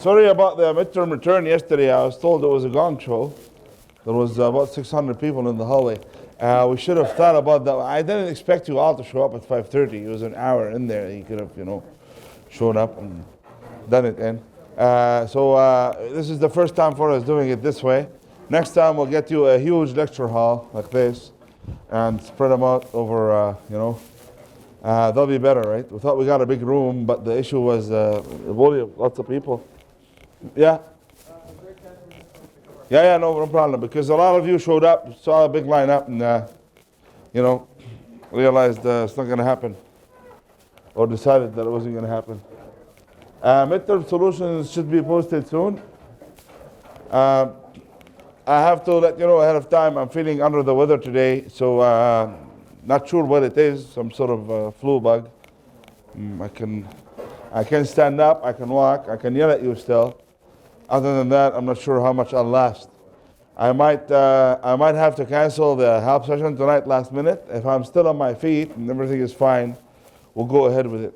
Sorry about the midterm return yesterday. I was told it was a gong show. There was about 600 people in the hallway. We should have thought about that. I didn't expect you all to show up at 5:30. It was an hour in there. You could have, shown up and done it in. This is the first time for us doing it this way. Next time we'll get you a huge lecture hall like this and spread them out over, they'll be better, right? We thought we got a big room, but the issue was volume, lots of people. Yeah? Yeah, no problem. Because a lot of you showed up, saw a big lineup, and, realized it's not going to happen. Or decided that it wasn't going to happen. Midterm solutions should be posted soon. I have to let you know ahead of time, I'm feeling under the weather today, so not sure what it is, some sort of flu bug. I can stand up, I can walk, I can yell at you still. Other than that, I'm not sure how much I'll last. I might have to cancel the help session tonight last minute. If I'm still on my feet and everything is fine, we'll go ahead with it.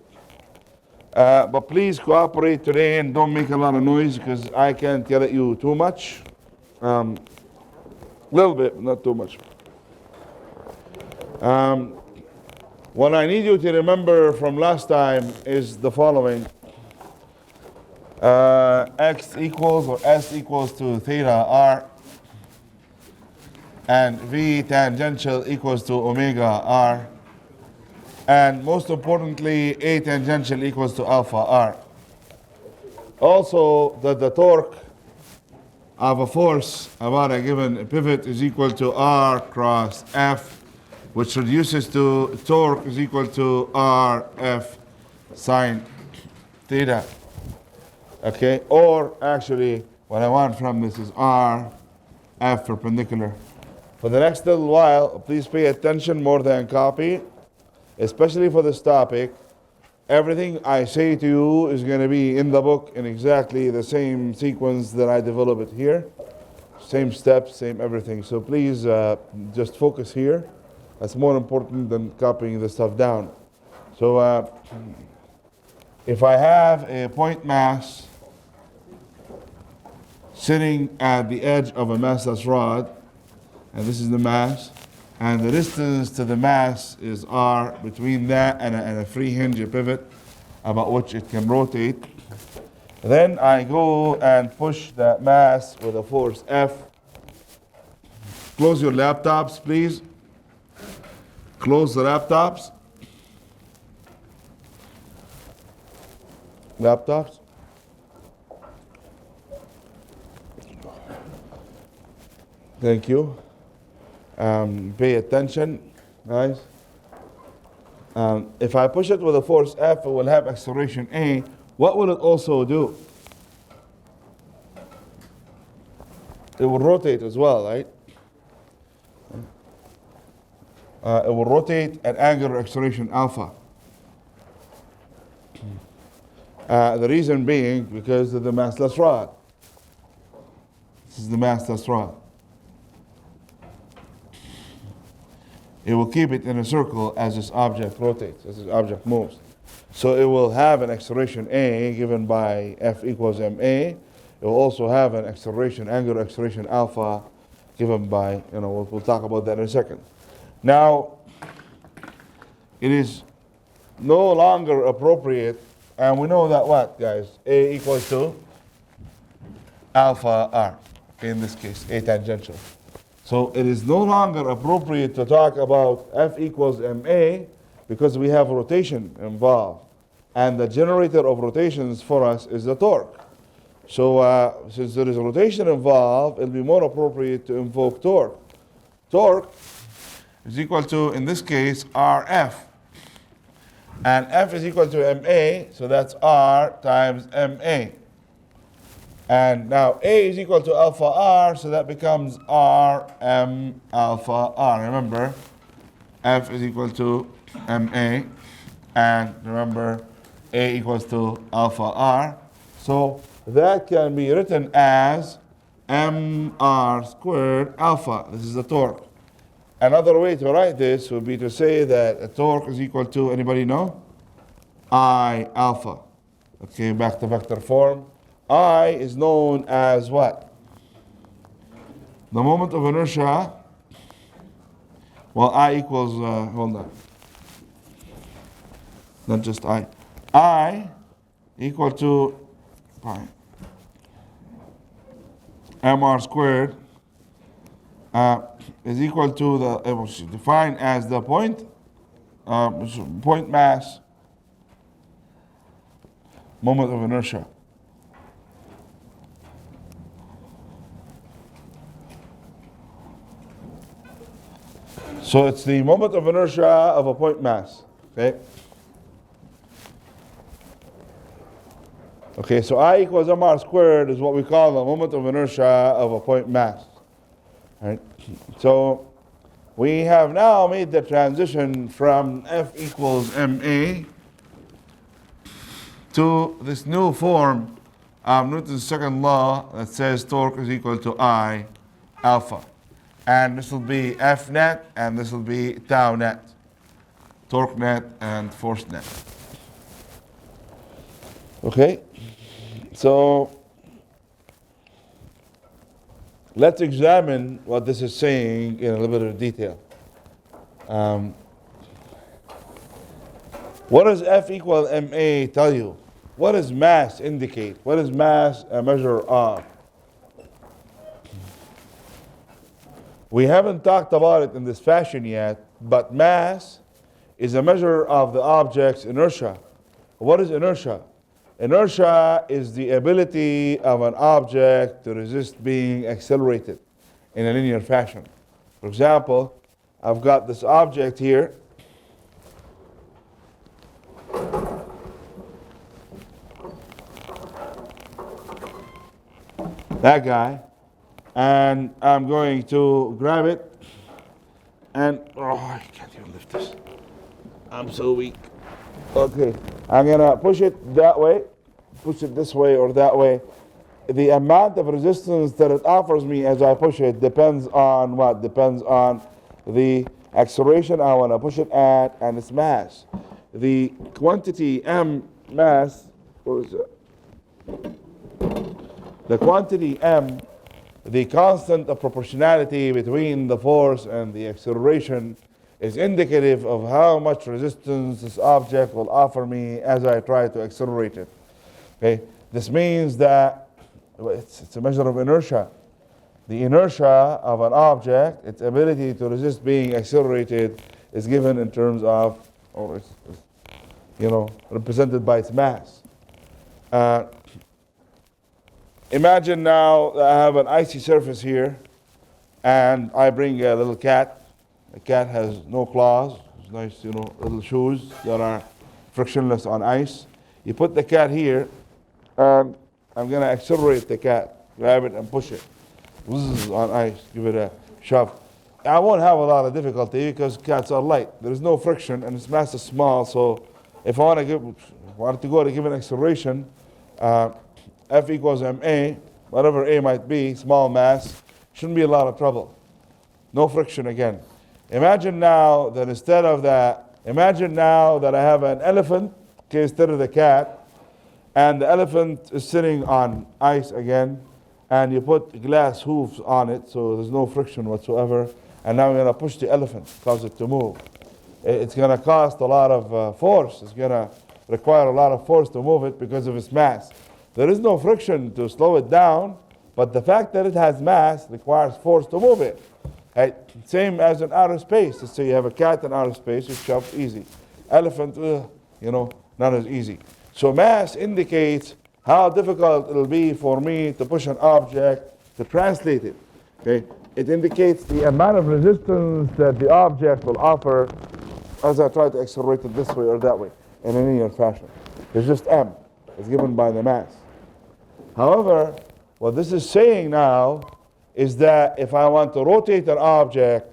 But please cooperate today and don't make a lot of noise because I can't yell at you too much. Little bit, not too much. What I need you to remember from last time is the following. X equals or S equals to theta R, and V tangential equals to omega R, and most importantly, A tangential equals to alpha R. Also, that the torque of a force about a given pivot is equal to R cross F, which reduces to torque is equal to RF sine theta. Okay, or actually, what I want from this is R, F perpendicular. For the next little while, please pay attention more than copy, especially for this topic. Everything I say to you is going to be in the book in exactly the same sequence that I develop it here. Same steps, same everything. So please just focus here. That's more important than copying the stuff down. So if I have a point mass sitting at the edge of a massless rod, and this is the mass, and the distance to the mass is R between that and a free hinge, a pivot, about which it can rotate. Then I go and push that mass with a force F. Close your laptops, please. Close the laptops. Laptops. Thank you. Pay attention, guys. If I push it with a force F, it will have acceleration A. What will it also do? It will rotate as well, right? It will rotate at angular acceleration alpha. The reason being because of the massless rod. This is the massless rod. It will keep it in a circle as this object rotates, as this object moves. So it will have an acceleration A given by F equals ma. It will also have an acceleration, angular acceleration alpha given by, we'll talk about that in a second. Now, it is no longer appropriate, and we know that what, guys? A equals to alpha R, in this case, A tangential. So it is no longer appropriate to talk about F equals ma because we have rotation involved. And the generator of rotations for us is the torque. So since there is a rotation involved, it'll be more appropriate to invoke torque. Torque is equal to, in this case, RF. And F is equal to ma, so that's R times ma. And now A is equal to alpha R, so that becomes Rm alpha R. Remember, F is equal to ma, and remember, A equals to alpha R. So that can be written as mr squared alpha. This is the torque. Another way to write this would be to say that a torque is equal to, anybody know? I alpha. Okay, back to vector form. I is known as what? The moment of inertia. Well, I equals, hold on. Not just I. I equal to pi mr squared is equal to the, it was defined as the point mass moment of inertia. So it's the moment of inertia of a point mass. Okay. Okay, so I equals mr squared is what we call the moment of inertia of a point mass. Right? So we have now made the transition from F equals ma to this new form of Newton's second law that says torque is equal to I alpha. And this will be F net and this will be tau net. Torque net and force net. Okay? So let's examine what this is saying in a little bit of detail. What does F equal ma tell you? What does mass indicate? What is mass a measure of? We haven't talked about it in this fashion yet, but mass is a measure of the object's inertia. What is inertia? Inertia is the ability of an object to resist being accelerated in a linear fashion. For example, I've got this object here. That guy. And I'm going to grab it and, oh, I can't even lift this. I'm so weak. Okay, I'm gonna push it that way, push it this way or that way. The amount of resistance that it offers me as I push it depends on what? Depends on the acceleration I want to push it at and its mass. The quantity m mass, what is it? The quantity m, the constant of proportionality between the force and the acceleration, is indicative of how much resistance this object will offer me as I try to accelerate it. Okay, this means that it's a measure of inertia. The inertia of an object, its ability to resist being accelerated, is given in terms of, or it's represented by its mass. Imagine now that I have an icy surface here, and I bring a little cat. The cat has no claws, it's nice, little shoes that are frictionless on ice. You put the cat here, and I'm going to accelerate the cat, grab it and push it. Zzz, on ice, give it a shove. I won't have a lot of difficulty because cats are light. There is no friction and its mass is small, so if I want to go to give an acceleration, F equals ma, whatever a might be, small mass, shouldn't be a lot of trouble. No friction again. Imagine now that I have an elephant, okay, instead of the cat, and the elephant is sitting on ice again, and you put glass hooves on it, so there's no friction whatsoever, and now you're going to push the elephant, cause it to move. It's going to cost a lot of force. It's going to require a lot of force to move it because of its mass. There is no friction to slow it down, but the fact that it has mass requires force to move it. Right? Same as in outer space. Let's say you have a cat in outer space, it's shoved easy. Elephant, not as easy. So mass indicates how difficult it'll be for me to push an object to translate it. Okay? It indicates the amount of resistance that the object will offer as I try to accelerate it this way or that way in a linear fashion. It's just m. It's given by the mass. However, what this is saying now is that if I want to rotate an object,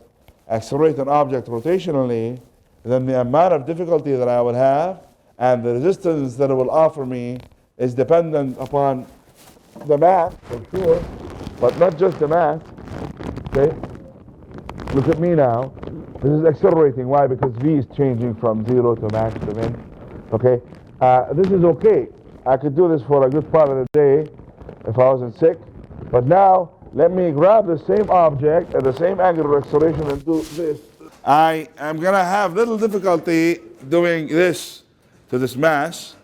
accelerate an object rotationally, then the amount of difficulty that I will have and the resistance that it will offer me is dependent upon the mass, for sure, but not just the mass. Okay? Look at me now. This is accelerating. Why? Because v is changing from 0 to max to min. Okay? This is okay. I could do this for a good part of the day, if I wasn't sick. But now, let me grab the same object at the same angular acceleration and do this. I am going to have little difficulty doing this to this mass,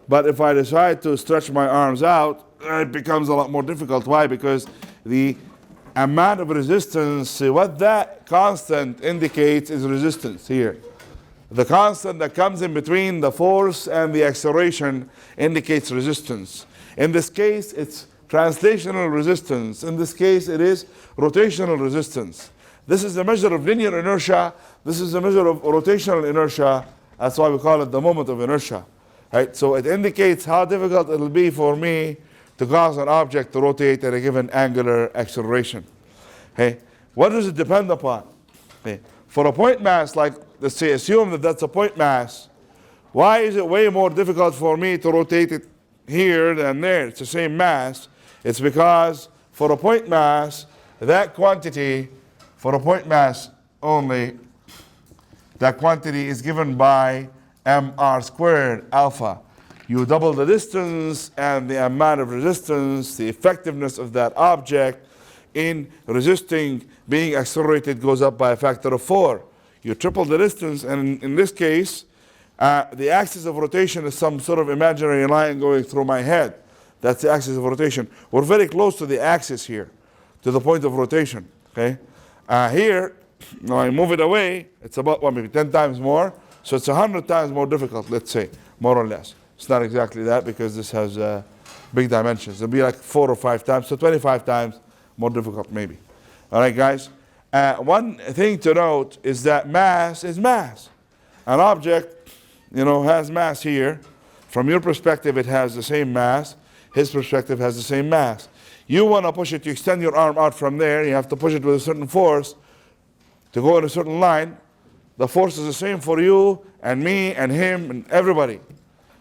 but if I decide to stretch my arms out, it becomes a lot more difficult. Why? Because the amount of resistance, what that constant indicates is resistance here. The constant that comes in between the force and the acceleration indicates resistance. In this case, it's translational resistance. In this case, it is rotational resistance. This is a measure of linear inertia. This is a measure of rotational inertia. That's why we call it the moment of inertia. Right? So it indicates how difficult it will be for me to cause an object to rotate at a given angular acceleration. Okay? What does it depend upon? Okay? For a point mass, like let's say, assume that that's a point mass, why is it way more difficult for me to rotate it here than there? It's the same mass. It's because for a point mass, that quantity, for a point mass only, that quantity is given by mr squared alpha. You double the distance and the amount of resistance, the effectiveness of that object in resisting being accelerated goes up by a factor of 4. You triple the distance, and in this case, the axis of rotation is some sort of imaginary line going through my head. That's the axis of rotation. We're very close to the axis here, to the point of rotation. Okay? Here, now I move it away, it's about, well, maybe 10 times more, so it's 100 times more difficult, let's say, more or less. It's not exactly that because this has big dimensions. It'll be like 4 or 5 times, so 25 times more difficult maybe. All right, guys? One thing to note is that mass is mass. An object, has mass here. From your perspective, it has the same mass. His perspective has the same mass. You want to push it, you extend your arm out from there, you have to push it with a certain force to go in a certain line. The force is the same for you and me and him and everybody.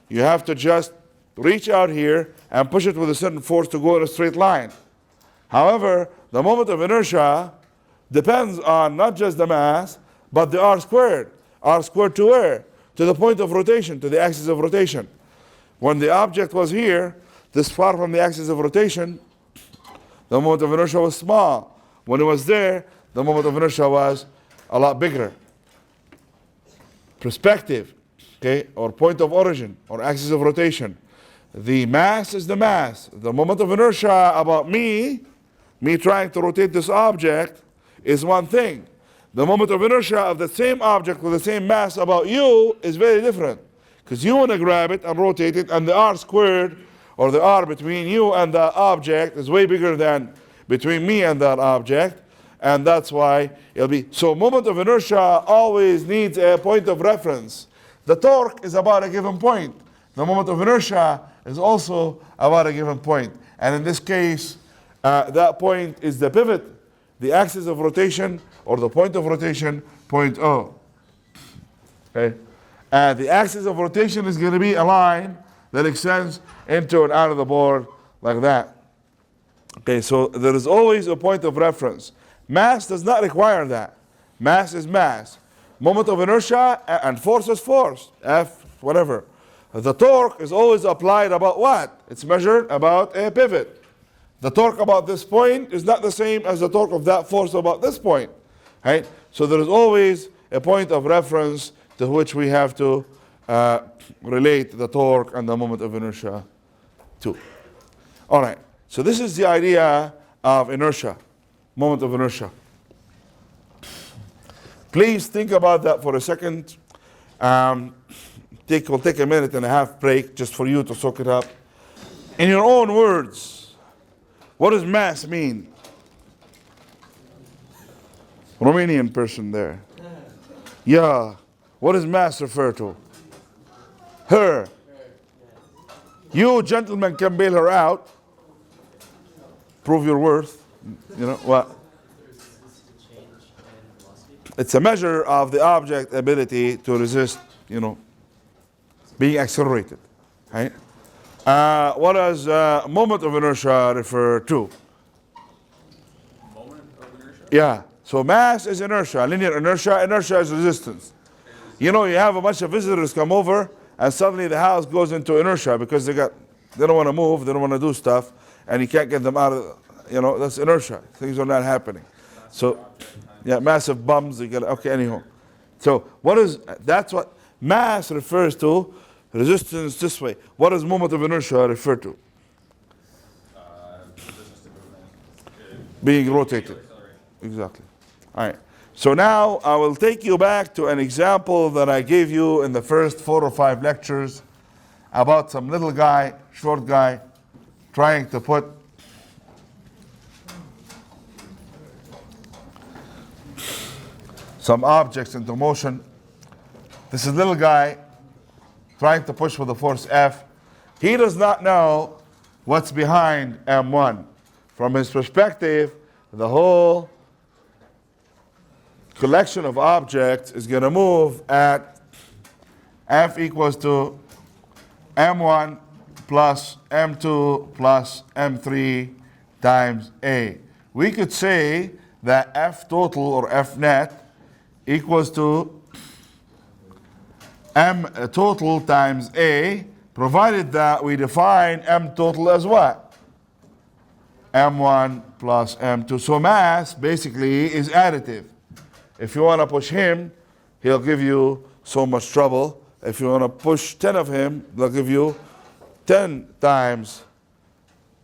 You have to just reach out here and push it with a certain force to go in a straight line. However, the moment of inertia depends on not just the mass, but the r squared. R squared to where? To the point of rotation, to the axis of rotation. When the object was here, this far from the axis of rotation, the moment of inertia was small. When it was there, the moment of inertia was a lot bigger. Perspective, okay, or point of origin, or axis of rotation. The mass is the mass. The moment of inertia about me trying to rotate this object is one thing. The moment of inertia of the same object with the same mass about you is very different. Because you want to grab it and rotate it, and the r squared, or the r between you and the object, is way bigger than between me and that object. And that's why it'll be. So moment of inertia always needs a point of reference. The torque is about a given point. The moment of inertia is also about a given point. And in this case, that point is the pivot, the axis of rotation, or the point of rotation, point O. Okay? And the axis of rotation is going to be a line that extends into and out of the board like that. Okay, so there is always a point of reference. Mass does not require that. Mass is mass. Moment of inertia and force is force, F, whatever. The torque is always applied about what? It's measured about a pivot. The torque about this point is not the same as the torque of that force about this point. Right? So there is always a point of reference to which we have to relate the torque and the moment of inertia to. All right, so this is the idea of inertia, moment of inertia. Please think about that for a second. We'll take a minute and a half break just for you to soak it up. In your own words, what does mass mean? Romanian person there. Yeah. What does mass refer to? Her. You gentlemen can bail her out. Prove your worth. You know what? It's a measure of the object ability to resist, being accelerated. Right? What does moment of inertia refer to? Moment of inertia? Yeah. So mass is inertia, linear inertia. Inertia is resistance. You have a bunch of visitors come over, and suddenly the house goes into inertia because they don't want to move, they don't want to do stuff, and you can't get them out of, that's inertia. Things are not happening. So, yeah, massive bumps. You get okay. Anyhow, so that's what mass refers to. Resistance this way. What does moment of inertia refer to? Being rotated. Exactly. All right. So now I will take you back to an example that I gave you in the first 4 or 5 lectures about some little guy, short guy, trying to put some objects into motion. This is little guy trying to push with the force F. He does not know what's behind M1. From his perspective, the whole collection of objects is going to move at F equals to M1 plus M2 plus M3 times A. We could say that F total or F net equals to M total times A, provided that we define M total as what? M1 plus M2. So mass basically is additive. If you want to push him, he'll give you so much trouble. If you want to push 10 of him, they'll give you 10 times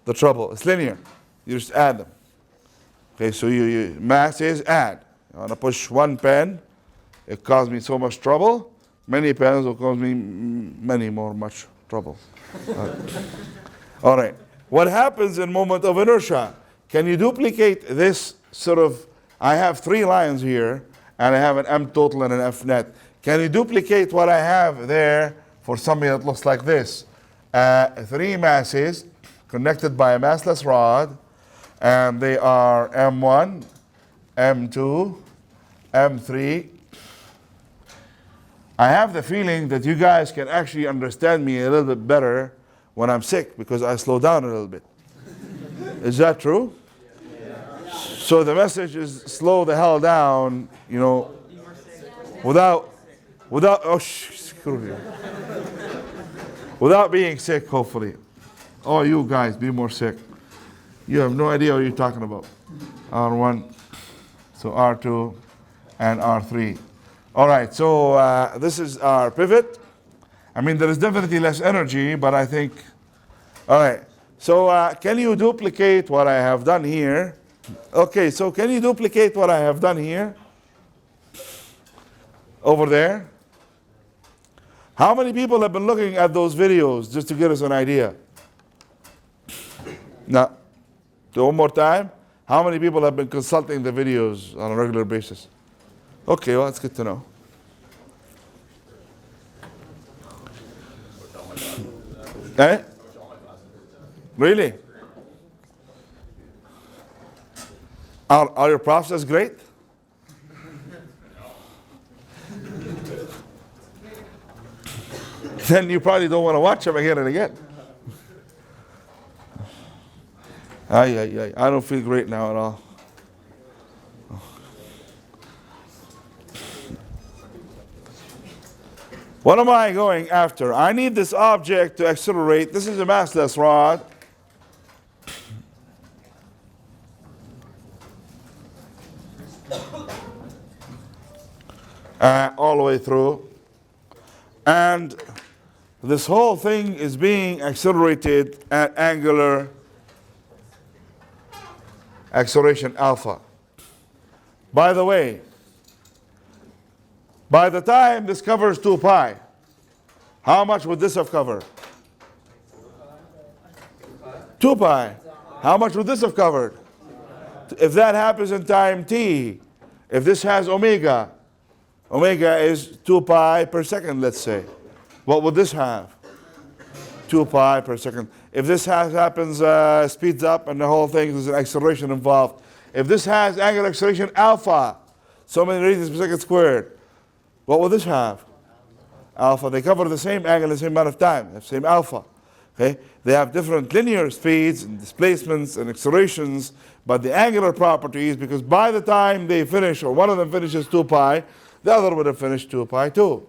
the trouble. It's linear. You just add them. Okay, so mass is add. You want to push one pen, it caused me so much trouble. Many pens will cause me much trouble. All right. What happens in moment of inertia? Can you duplicate this sort of, I have 3 lines here, and I have an M total and an F net. Can you duplicate what I have there for something that looks like this? 3 masses connected by a massless rod, and they are M1, M2, M3. I have the feeling that you guys can actually understand me a little bit better when I'm sick, because I slow down a little bit. Is that true? Yeah. So the message is slow the hell down, without screw you. Without being sick, hopefully. Oh, you guys, be more sick. You have no idea what you're talking about. R1, so R2, and R3. All right, so this is our pivot. I mean, there is definitely less energy, but I think, all right. So can you duplicate what I have done here? Okay, so can you duplicate what I have done here? Over there? How many people have been looking at those videos just to get us an idea? Now, one more time. How many people have been consulting the videos on a regular basis? Okay, well, that's good to know. Eh? Really? Are your profs as great? Then you probably don't want to watch them again and again. I don't feel great now at all. What am I going after? I need this object to accelerate. This is a massless rod. All the way through. And this whole thing is being accelerated at angular acceleration alpha. By the way, by the time this covers 2 pi, how much would this have covered? 2 pi. How much would this have covered? If that happens in time t, if this has omega, omega is 2 pi per second, let's say. What would this have? 2 pi per second. If this happens, speeds up and the whole thing, there's an acceleration involved. If this has angular acceleration alpha, so many radians per second squared, what will this have? Alpha. They cover the same angle in the same amount of time, the same alpha. Okay? They have different linear speeds and displacements and accelerations, but the angular properties, because by the time they finish, or one of them finishes 2 pi, the other would have finished 2 pi too.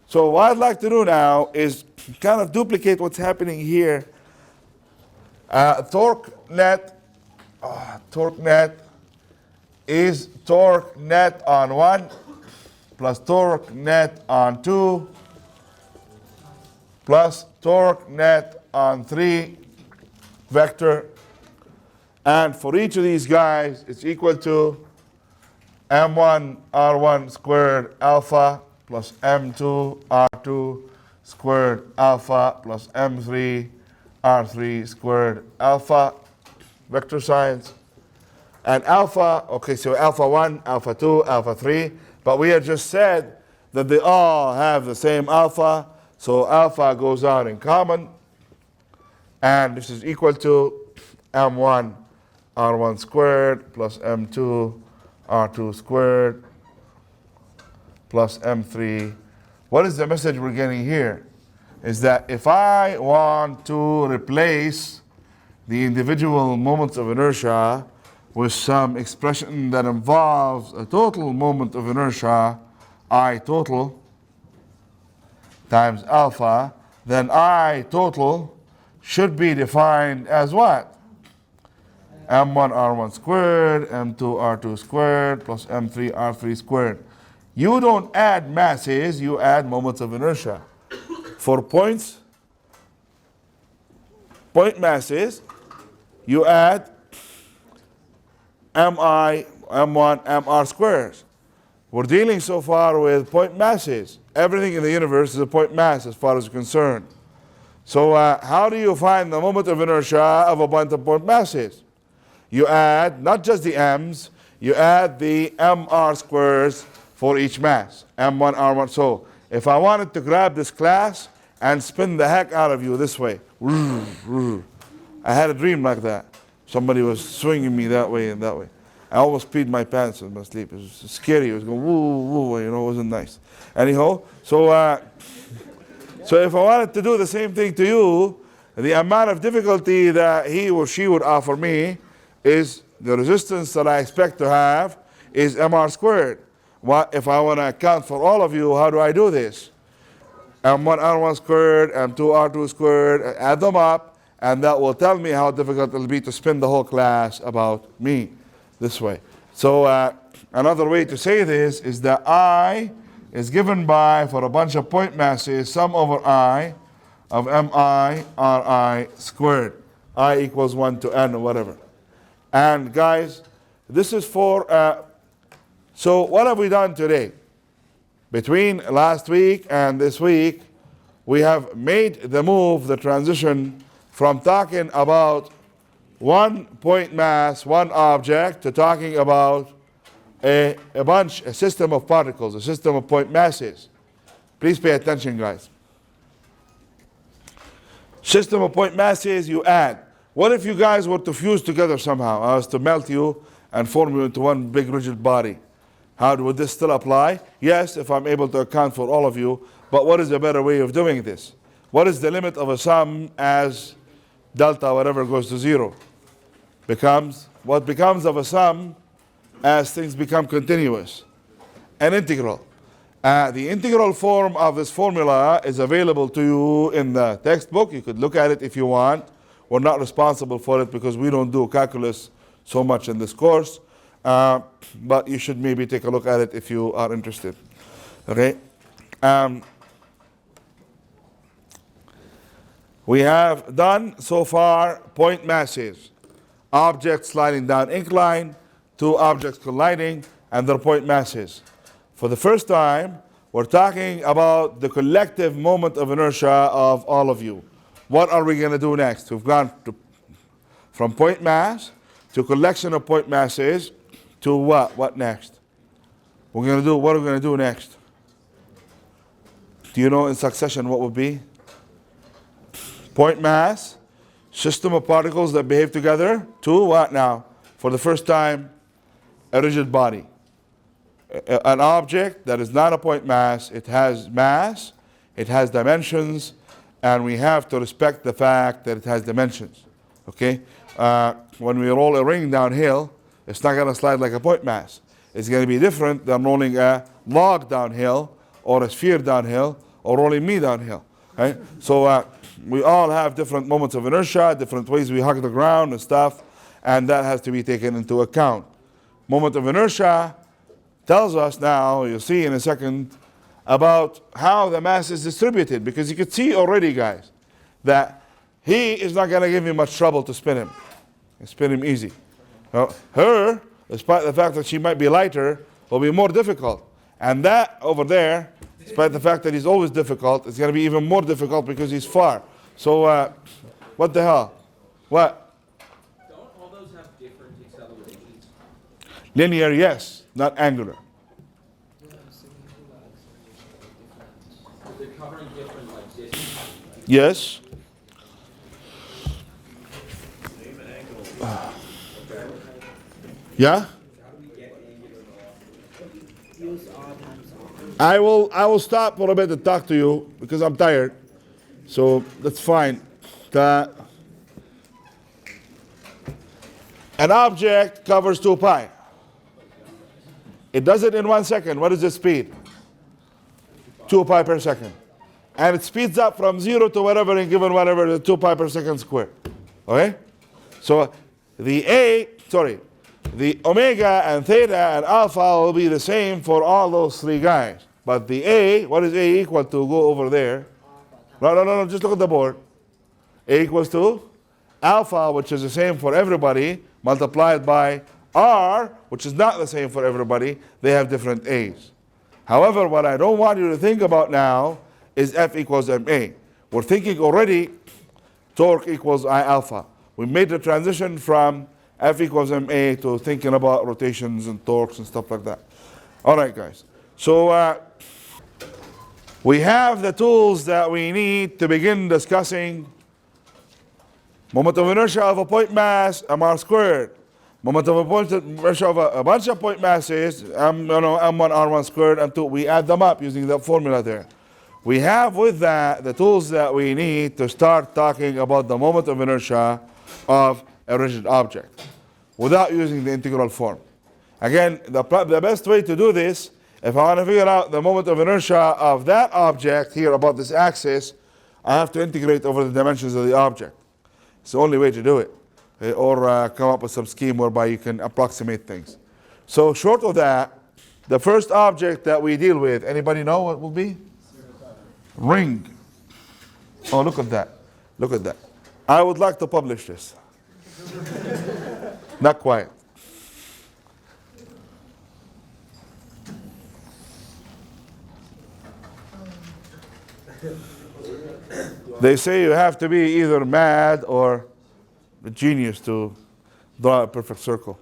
So what I'd like to do now is kind of duplicate what's happening here Torque net is torque net on 1 plus torque net on 2 plus torque net on 3 vector. And for each of these guys, it's equal to m1 r1 squared alpha plus m2 r2 squared alpha plus m3 r3 squared alpha, vector science. And alpha, okay, so alpha 1, alpha 2, alpha 3, but we had just said that they all have the same alpha, so alpha goes out in common, and this is equal to m1 r1 squared plus m2 r2 squared plus m3. What is the message we're getting here? Is that if I want to replace the individual moments of inertia with some expression that involves a total moment of inertia, I total times alpha, then I total should be defined as what? M1 R1 squared, M2 R2 squared, plus M3 R3 squared. You don't add masses, you add moments of inertia. For point masses, you add Mi, M1, Mr squares. We're dealing so far with point masses. Everything in the universe is a point mass as far as you're concerned. So how do you find the moment of inertia of a bunch of point masses? You add not just the m's, you add the mr squares for each mass, m1, r1. So if I wanted to grab this class and spin the heck out of you this way, I had a dream like that. Somebody was swinging me that way and that way. I almost peed my pants in my sleep. It was scary. It was going woo, woo, you know, it wasn't nice. Anyhow, so if I wanted to do the same thing to you, the amount of difficulty that he or she would offer me is the resistance that I expect to have is mr squared. If I want to account for all of you, how do I do this? M1 R1 squared, M2 R2 squared, add them up, and that will tell me how difficult it will be to spin the whole class about me this way. So another way to say this is that I is given by, for a bunch of point masses, sum over I of mi ri squared. I equals 1 to n or whatever. And guys, this is for, so what have we done today? Between last week and this week, we have made the move, the transition from talking about one point mass, one object, to talking about a system of particles, a system of point masses. Please pay attention, guys. System of point masses, you add. What if you guys were to fuse together somehow? I was to melt you and form you into one big rigid body. How would this still apply? Yes, if I'm able to account for all of you, but what is a better way of doing this? What is the limit of a sum as delta, whatever, goes to 0? What becomes of a sum as things become continuous? An integral. The integral form of this formula is available to you in the textbook. You could look at it if you want. We're not responsible for it because we don't do calculus so much in this course. But you should maybe take a look at it if you are interested. Okay? We have done so far point masses. Objects sliding down incline, two objects colliding, and their point masses. For the first time, we're talking about the collective moment of inertia of all of you. What are we going to do next? We've gone from point mass to collection of point masses to what? What next? What are we going to do next? Do you know in succession what would be? Point mass, system of particles that behave together, to what now? For the first time, a rigid body. An object that is not a point mass, it has mass, it has dimensions, and we have to respect the fact that it has dimensions. Okay? When we roll a ring downhill, it's not going to slide like a point mass. It's going to be different than rolling a log downhill, or a sphere downhill, or rolling me downhill. Right? So we all have different moments of inertia, different ways we hug the ground and stuff, and that has to be taken into account. Moment of inertia tells us now, you'll see in a second, about how the mass is distributed, because you can see already, guys, that he is not going to give you much trouble to spin him. You spin him easy. Now, her, despite the fact that she might be lighter, will be more difficult. And that over there, despite the fact that he's always difficult, it's going to be even more difficult because he's far. So, what the hell? What? Don't all those have different accelerations? Linear, yes, not angular. They're covering different like distances. Yes. Yeah? I will stop for a bit to talk to you because I'm tired. So that's fine. An object covers 2 pi. It does it in 1 second. What is the speed? 2 pi per second. And it speeds up from 0 to whatever and given whatever the 2 pi per second squared. Okay? So the omega and theta and alpha will be the same for all those 3 guys. But the A, what is A equal to? Go over there. No, just look at the board. A equals to alpha, which is the same for everybody, multiplied by R, which is not the same for everybody. They have different A's. However, what I don't want you to think about now is F equals ma. We're thinking already torque equals I alpha. We made the transition from F equals ma to thinking about rotations and torques and stuff like that. All right, guys. So we have the tools that we need to begin discussing moment of inertia of a point mass, mr squared. Moment of inertia of a bunch of point masses, m1 r1 squared, and 2. We add them up using the formula there. We have with that the tools that we need to start talking about the moment of inertia of a rigid object without using the integral form. Again, the best way to do this, if I want to figure out the moment of inertia of that object here about this axis, I have to integrate over the dimensions of the object. It's the only way to do it. Or come up with some scheme whereby you can approximate things. So short of that, the first object that we deal with, anybody know what will be? Ring. Oh, look at that. Look at that. I would like to publish this. Not quite. They say you have to be either mad or a genius to draw a perfect circle.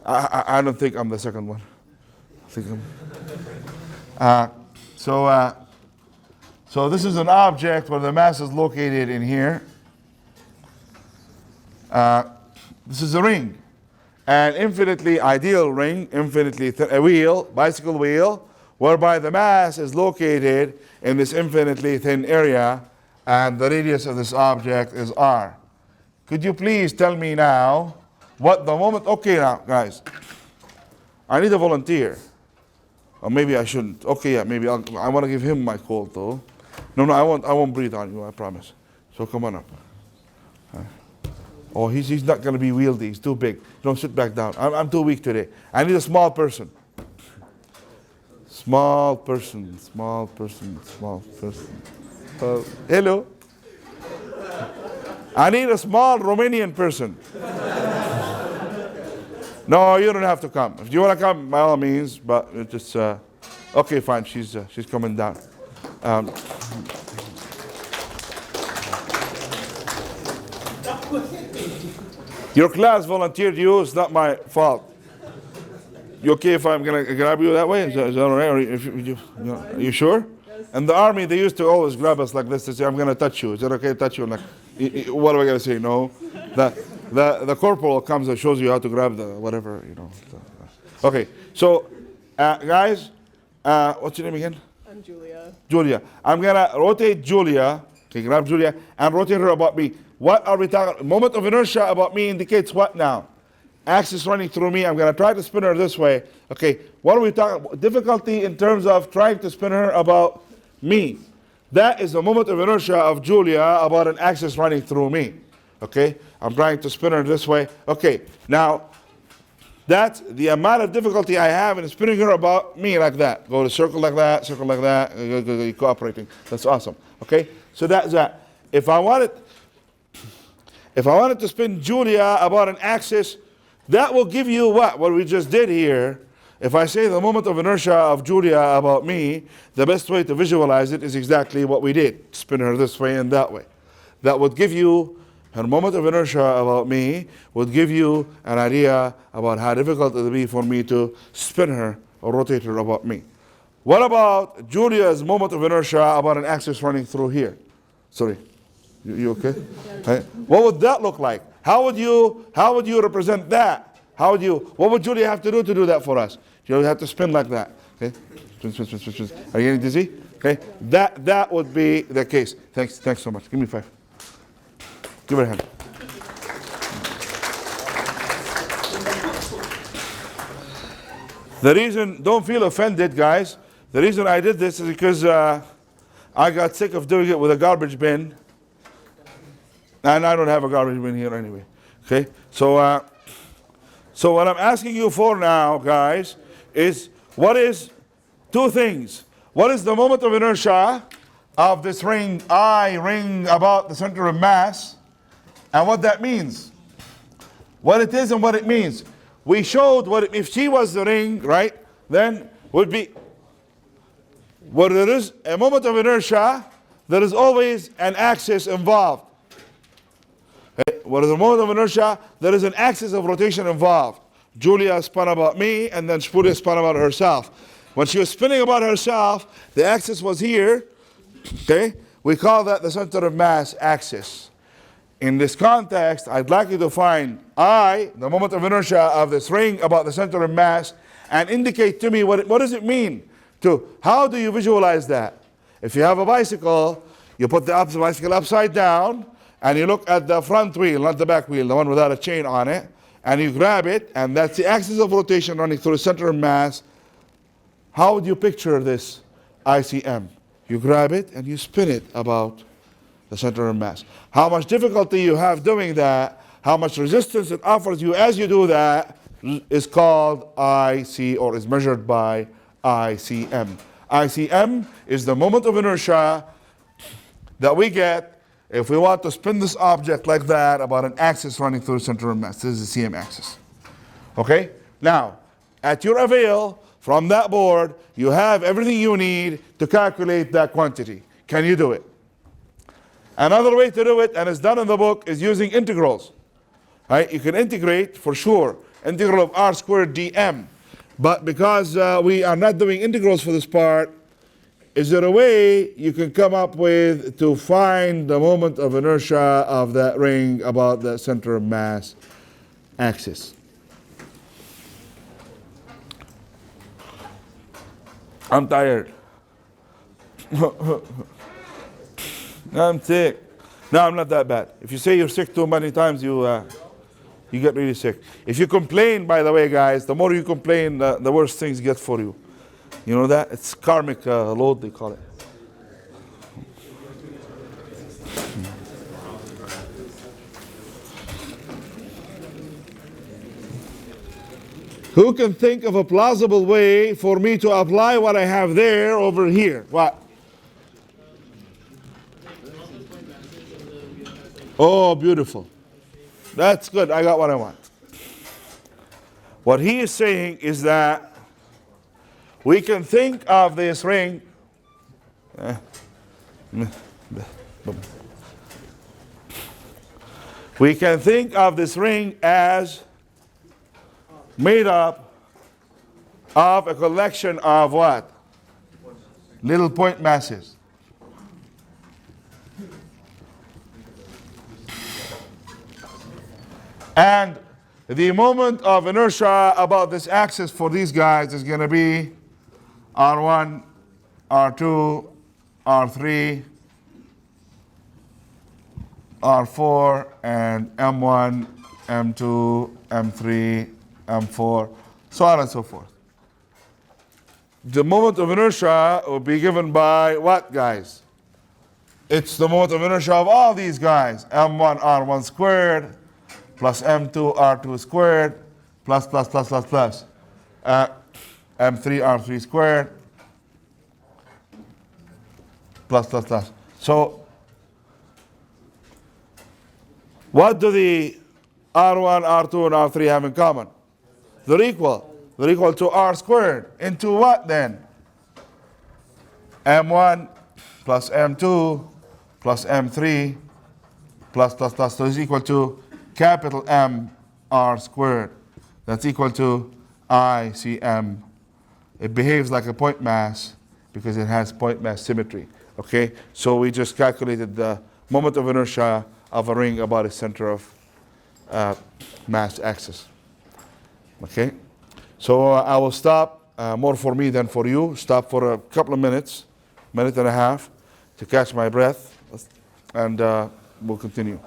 I don't think I'm the second one. I think I'm, so this is an object where the mass is located in here. This is a ring, an infinitely ideal ring, infinitely a wheel, bicycle wheel, whereby the mass is located in this infinitely thin area, and the radius of this object is r. Could you please tell me now what the moment? Okay, now guys, I need a volunteer. Or maybe I shouldn't. Okay, yeah, maybe I want to give him my call though. No, I won't breathe on you, I promise. So come on up. Oh, he's not going to be wieldy. He's too big. Don't sit back down. I'm too weak today. I need a small person. Small person. Hello. I need a small Romanian person. No, you don't have to come. If you want to come, by all means. But it just okay, fine. She's coming down. Your class volunteered you. It's not my fault. You okay if I'm gonna grab you that way? Is that all right? Or are you sure? In the army, they used to always grab us like this to say, "I'm gonna touch you." Is that okay to touch you? Like, what am I gonna say? No. The corporal comes and shows you how to grab the whatever, Okay. So, guys, what's your name again? I'm Julia. Julia. I'm gonna rotate Julia. Okay, grab Julia and rotate her about me. What are we talking? Moment of inertia about me indicates what now? Axis running through me. I'm going to try to spin her this way. Okay, what are we talking about? Difficulty in terms of trying to spin her about me. That is the moment of inertia of Julia about an axis running through me. Okay? I'm trying to spin her this way. Okay, now that's the amount of difficulty I have in spinning her about me like that. Go to circle like that, you're cooperating. That's awesome. Okay? So that's that. If I wanted to spin Julia about an axis, that will give you what we just did here. If I say the moment of inertia of Julia about me, the best way to visualize it is exactly what we did. Spin her this way and that way. That would give you, her moment of inertia about me would give you an idea about how difficult it would be for me to spin her or rotate her about me. What about Julia's moment of inertia about an axis running through here? Sorry, you okay? Right. What would that look like? How would you represent that? What would Julia have to do that for us? She would have to spin like that. Okay? Spin. Are you getting dizzy? Okay? That would be the case. Thanks so much. Give me 5. Give her a hand. The reason, don't feel offended, guys. The reason I did this is because I got sick of doing it with a garbage bin. And I don't have a garbage bin here anyway. Okay? So what I'm asking you for now, guys, is what is 2 things. What is the moment of inertia of this ring about the center of mass, and what that means? What it is and what it means. We showed if she was the ring, right, then would be, where there is a moment of inertia, there is always an axis involved. What is the moment of inertia? There is an axis of rotation involved. Julia spun about me, and then Julia spun about herself. When she was spinning about herself, the axis was here. Okay? We call that the center of mass axis. In this context, I'd like you to find the moment of inertia of this ring about the center of mass, and indicate to me what does it mean? How do you visualize that? If you have a bicycle, you put the bicycle upside down, and you look at the front wheel, not the back wheel, the one without a chain on it, and you grab it, and that's the axis of rotation running through the center of mass. How would you picture this ICM? You grab it and you spin it about the center of mass. How much difficulty you have doing that, how much resistance it offers you as you do that, is called IC, or is measured by ICM. ICM is the moment of inertia that we get if we want to spin this object like that about an axis running through the center of mass. This is the CM axis. Okay? Now, at your avail, from that board, you have everything you need to calculate that quantity. Can you do it? Another way to do it, and it's done in the book, is using integrals. Right? You can integrate, for sure, integral of r squared dm. But because we are not doing integrals for this part, is there a way you can come up with to find the moment of inertia of that ring about the center of mass axis? I'm tired. I'm sick. No, I'm not that bad. If you say you're sick too many times, you get really sick. If you complain, by the way, guys, the more you complain, the worse things get for you. You know that? It's karmic load, they call it. Who can think of a plausible way for me to apply what I have there over here? What? Oh, beautiful. That's good. I got what I want. What he is saying is that we can think of this ring. We can think of this ring as made up of a collection of what? Little point masses. And the moment of inertia about this axis for these guys is going to be R1, R2, R3, R4, and M1, M2, M3, M4, so on and so forth. The moment of inertia will be given by what, guys? it's the moment of inertia of all these guys. M1 R1 squared plus M2 R2 squared plus M3 R3 squared plus. So what do the R1, R2, and R3 have in common? They're equal. They're equal to R squared. Into what then? M1 plus M2 plus M3 plus. So it's equal to capital M R squared. That's equal to ICM. It behaves like a point mass because it has point mass symmetry. Okay? So we just calculated the moment of inertia of a ring about its center of mass axis. Okay? So I will stop, more for me than for you. Stop for a couple of minutes, minute and a half, to catch my breath, and we'll continue.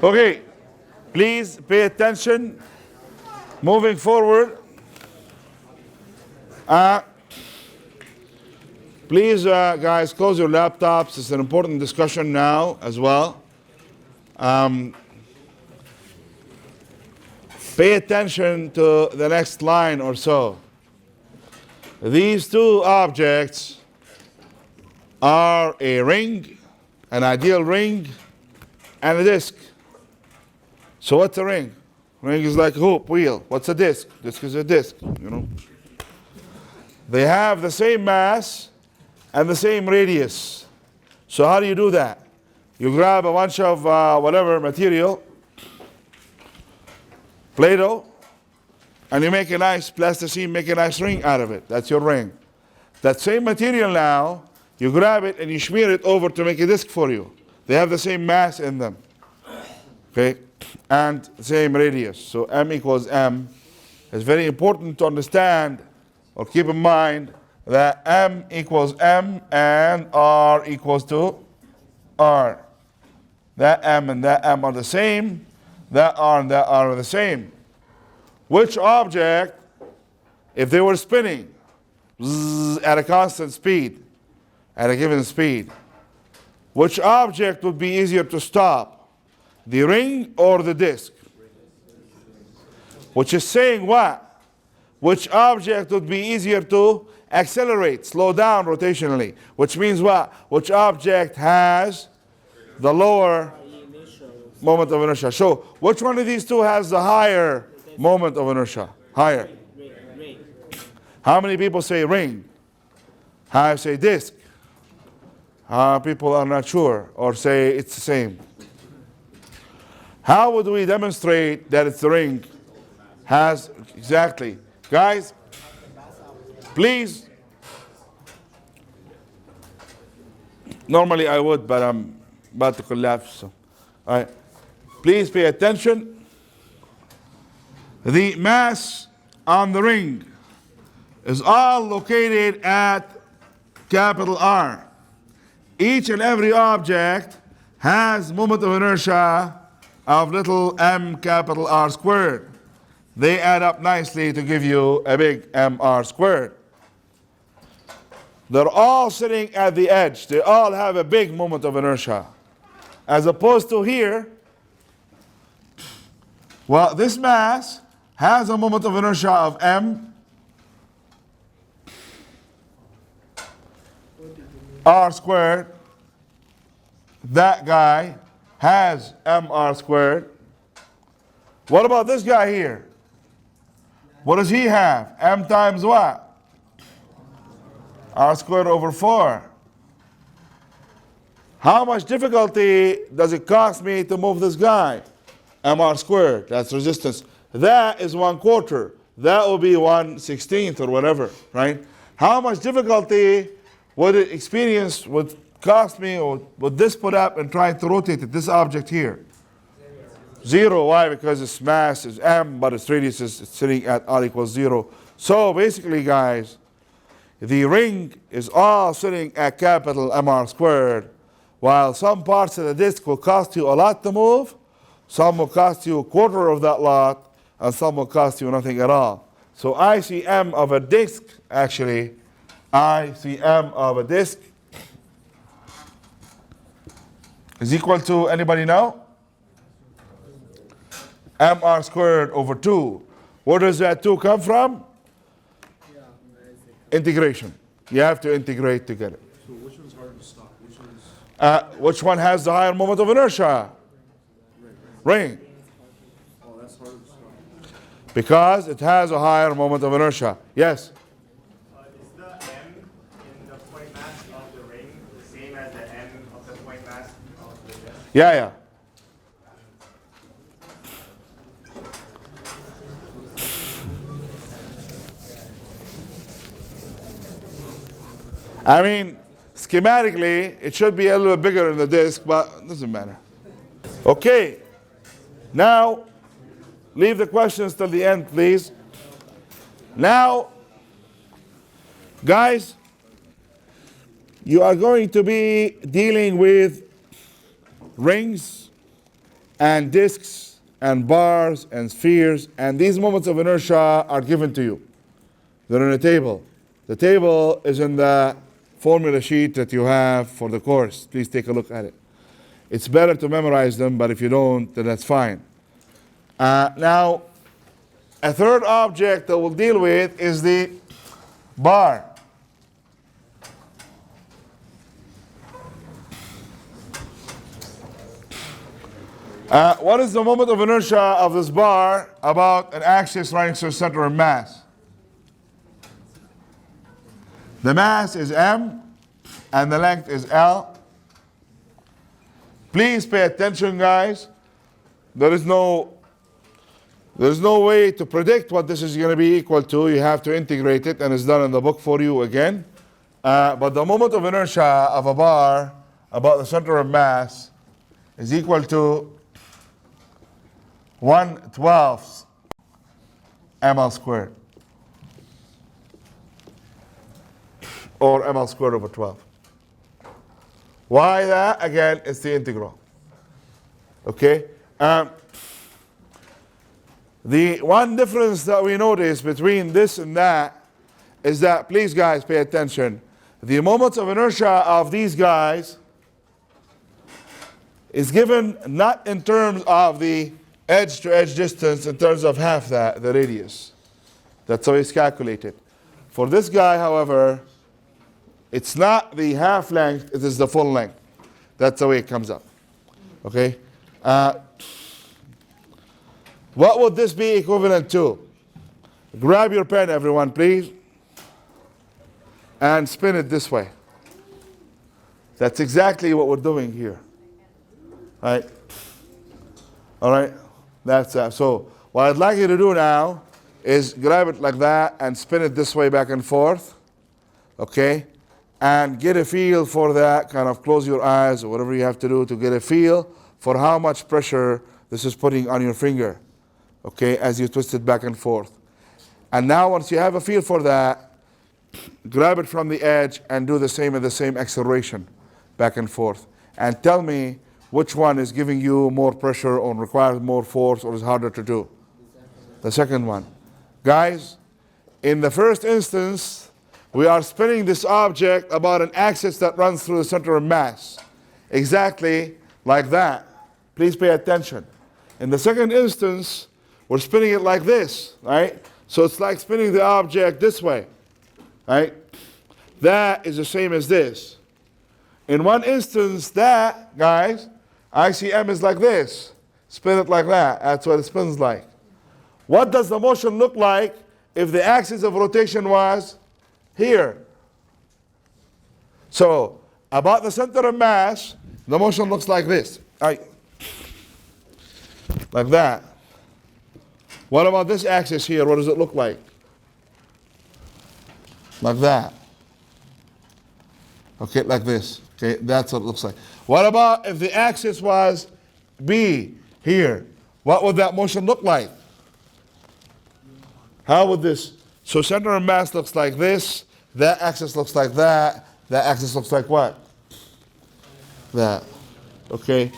Okay, please pay attention. Moving forward, please, guys, close your laptops. It's an important discussion now as well. Pay attention to the next line or so. These two objects are a ring, an ideal ring, and a disk. So what's a ring? Ring is like a hoop, wheel. What's a disk? Disk is a disk, you know. They have the same mass and the same radius. So how do you do that? You grab a bunch of whatever material, Play-Doh, and you make a nice plasticine, make a nice ring out of it. That's your ring. That same material now, you grab it and you smear it over to make a disk for you. They have the same mass in them. Okay? And same radius. So M equals M. It's very important to understand or keep in mind that M equals M and R equals to R. That M and that M are the same. That R and that R are the same. Which object, if they were spinning at a constant speed, at a given speed, which object would be easier to stop? The ring or the disk? Which is saying what? Which object would be easier to accelerate, slow down rotationally? Which means what? Which object has the lower moment of inertia? So, which one of these two has the higher moment of inertia? Higher. How many people say ring? How say disk? People are not sure or say it's the same. How would we demonstrate that it's the ring? Has, exactly. Guys, please. Normally I would, but I'm about to collapse. So. All right. Please pay attention. The mass on the ring is all located at capital R. Each and every object has moment of inertia of little m capital R squared. They add up nicely to give you a big mr squared. They're all sitting at the edge. They all have a big moment of inertia. As opposed to here, well, this mass has a moment of inertia of m r squared. That guy has mr squared. What about this guy here? What does he have? M times what? R squared over 4. How much difficulty does it cost me to move this guy? Mr squared, that's resistance. That is 1/4. That will be 1/16 or whatever, right? How much difficulty would it experience, would cost me, or would this put up in trying to rotate it, this object here? 0. Why? Because its mass is m, but its radius is sitting at r equals 0. So basically, guys, the ring is all sitting at capital Mr squared, while some parts of the disk will cost you a lot to move, some will cost you a quarter of that lot, and some will cost you nothing at all. So ICM of a disk, actually, ICM of a disk is equal to, anybody know? Mr squared over 2. Where does that 2 come from? Integration. You have to integrate to get it. So which one's harder to stop? Which one has the higher moment of inertia? Ring. Oh, that's harder to stop. Because it has a higher moment of inertia. Yes? Is the M in the point mass of the ring the same as the M of the point mass of the disk? Yeah. I mean, schematically, it should be a little bit bigger in the disk, but it doesn't matter. Okay. Now, leave the questions till the end, please. Now, guys, you are going to be dealing with rings and disks and bars and spheres, and these moments of inertia are given to you. They're in a table. The table is in the formula sheet that you have for the course. Please take a look at it. It's better to memorize them, but if you don't, then that's fine. Now, a third object that we'll deal with is the bar. What is the moment of inertia of this bar about an axis running through the center of mass? The mass is m, and the length is L. Please pay attention, guys. There is no way to predict what this is going to be equal to. You have to integrate it, and it's done in the book for you again. But the moment of inertia of a bar about the center of mass is equal to 1/12 ml squared. Or ml squared over 12. Why that? Again, it's the integral. Okay? The one difference that we notice between this and that is that, please guys, pay attention. The moments of inertia of these guys is given not in terms of the edge-to-edge distance, in terms of half that, the radius. That's how it's calculated. For this guy, however, it's not the half length, it is the full length. That's the way it comes up. Okay? What would this be equivalent to? Grab your pen, everyone, please, and spin it this way. That's exactly what we're doing here. Right? All right? That's so what I'd like you to do now is grab it like that and spin it this way back and forth. Okay? And get a feel for that. Kind of close your eyes or whatever you have to do to get a feel for how much pressure this is putting on your finger. Okay? As you twist it back and forth. And now once you have a feel for that, grab it from the edge and do the same at the same acceleration back and forth. And tell me which one is giving you more pressure or requires more force or is harder to do. The second one. Guys, in the first instance, we are spinning this object about an axis that runs through the center of mass. Exactly like that. Please pay attention. In the second instance, we're spinning it like this, right? So it's like spinning the object this way, right? That is the same as this. In one instance, that, guys, ICM is like this. Spin it like that. That's what it spins like. What does the motion look like if the axis of rotation was here? So, about the center of mass, the motion looks like this. Right? Like that. What about this axis here? What does it look like? like that. Okay, like this. Okay, that's what it looks like. What about if the axis was B here? What would that motion look like? How would this? So center of mass looks like this. That axis looks like that. That axis looks like what? That. Okay.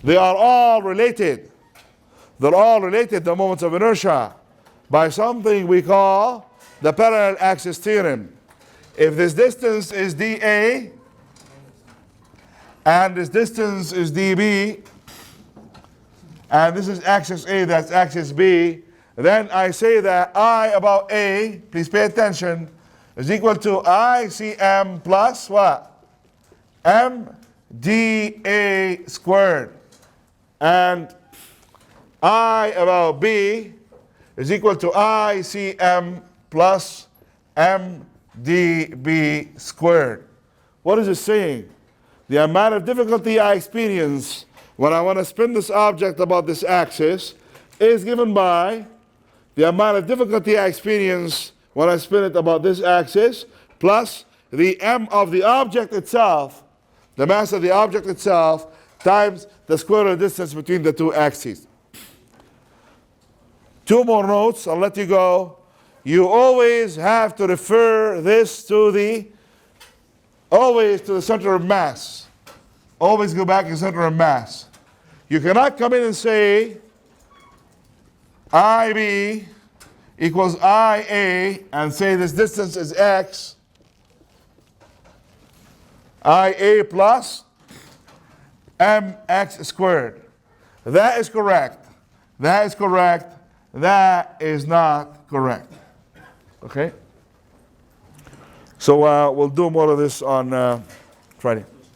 They are all related. They're all related to moments of inertia by something we call the parallel axis theorem. If this distance is dA and this distance is dB, and this is axis A, that's axis B, then I say that I about A, please pay attention, is equal to ICM plus what? MdA squared. And I about B is equal to ICM plus MdB squared. What is it saying? The amount of difficulty I experience when I want to spin this object about this axis is given by the amount of difficulty I experience when I spin it about this axis plus the m of the object itself, the mass of the object itself, times the square of the distance between the two axes. Two more notes, I'll let you go. You always have to refer this to the center of mass. Always go back to the center of mass. You cannot come in and say IB equals IA and say this distance is X, IA plus MX squared. That is correct. That is correct. That is not correct. Okay? So we'll do more of this on Friday.